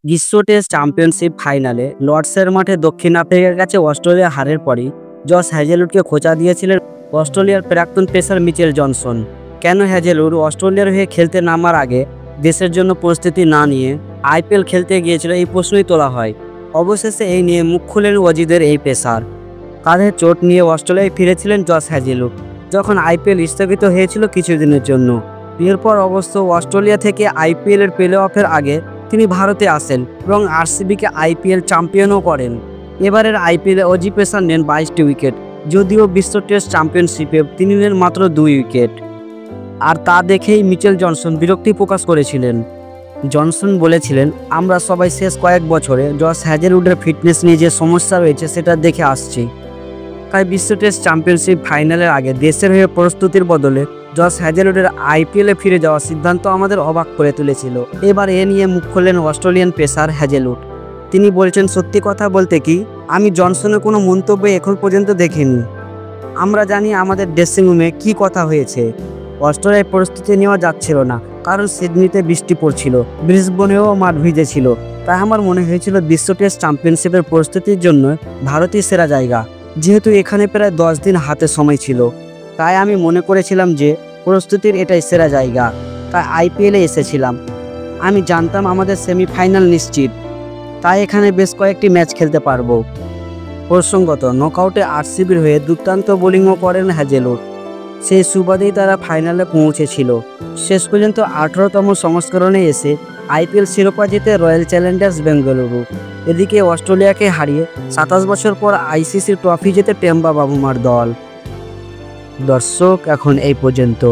বিশ্ব test championship ফাইনালে লর্ডসের মাঠে দক্ষিণ আফ্রিকার কাছে অস্ট্রেলিয়া হারের পরই জস হ্যাজেলউডকে খোঁচা দিয়েছিলেন অস্ট্রেলিয়ার প্রাক্তন পেসার মিচেল জনসন। কেন হ্যাজেলউড অস্ট্রেলিয়ার হয়ে খেলতে নামার আগে দেশের জন্য প্রস্তুতি না নিয়ে আইপিএল খেলতে গিয়েছিল, এই প্রশ্নই তোলা হয়। অবশেষে এই নিয়ে মুখ খুলেন অজিদের এই পেসার। কাঁধে চোট নিয়ে অস্ট্রেলিয়ায় ফিরেছিলেন জস হ্যাজেলউড যখন আইপিএল স্থগিত হয়েছিল কিছুদিনের জন্য। এরপর অবশ্য অস্ট্রেলিয়া থেকে আইপিএলের প্লে অফের আগে তিনি ভারতে আসেন এবং আরসিবিকে আইপিএল চ্যাম্পিয়নও করেন। এবারের আইপিএলে অজি পেসার নেন 22টি উইকেট, যদিও বিশ্ব টেস্ট চ্যাম্পিয়নশিপে তিনি নেন মাত্র 2 উইকেট। আর তা দেখেই মিচেল জনসন বিরক্তি প্রকাশ করেছিলেন। জনসন বলেছিলেন, আমরা সবাই শেষ কয়েক বছরে জস হ্যাজেলউডের ফিটনেস নিয়ে যে সমস্যা রয়েছে সেটা দেখে আসছি। তাই বিশ্ব টেস্ট চ্যাম্পিয়নশিপ ফাইনালের আগে দেশের হয়ে প্রস্তুতির বদলে জস হ্যাজেলউডের আইপিএলে ফিরে যাওয়ার সিদ্ধান্ত আমাদের অবাক করে তুলেছিল। এবার এ নিয়ে মুখ খুললেন অস্ট্রেলিয়ান পেসার হ্যাজেলউড। তিনি বলছেন, সত্যি কথা বলতে কি, আমি জনসনের কোনো মন্তব্য এখন পর্যন্ত দেখিনি। আমরা জানি আমাদের ড্রেসিং রুমে কী কথা হয়েছে। অস্ট্রেলিয়ায় প্রস্তুতি নেওয়া যাচ্ছিল না, কারণ সিডনিতে বৃষ্টি পড়ছিল, ব্রিসবেনেও মাঠ ভিজেছিল। তাই আমার মনে হয়েছিল বিশ্ব টেস্ট চ্যাম্পিয়নশিপের প্রস্তুতির জন্য ভারতই সেরা জায়গা। যেহেতু এখানে প্রায় 10 দিন হাতে সময় ছিল, তাই আমি মনে করেছিলাম যে প্রস্তুতির এটাই সেরা জায়গা। তাই আইপিএলে এসেছিলাম। আমি জানতাম আমাদের সেমিফাইনাল নিশ্চিত, তাই এখানে বেশ কয়েকটি ম্যাচ খেলতে পারবো। প্রসঙ্গত, নকআউটে আরসিবির হয়ে দুর্দান্ত বোলিংও করেন হ্যাজেলউড। সেই সুবাদেই তারা ফাইনালে পৌঁছেছিল। শেষ পর্যন্ত 18তম সংস্করণে এসে আইপিএল শিরোপা জিতে রয়্যাল চ্যালেঞ্জার্স বেঙ্গালুরু। এদিকে অস্ট্রেলিয়াকে হারিয়ে 27 বছর পর আইসিসি ট্রফি জেতে টেম্বা বাবুমার দল। দর্শক, এখন এই পর্যন্ত।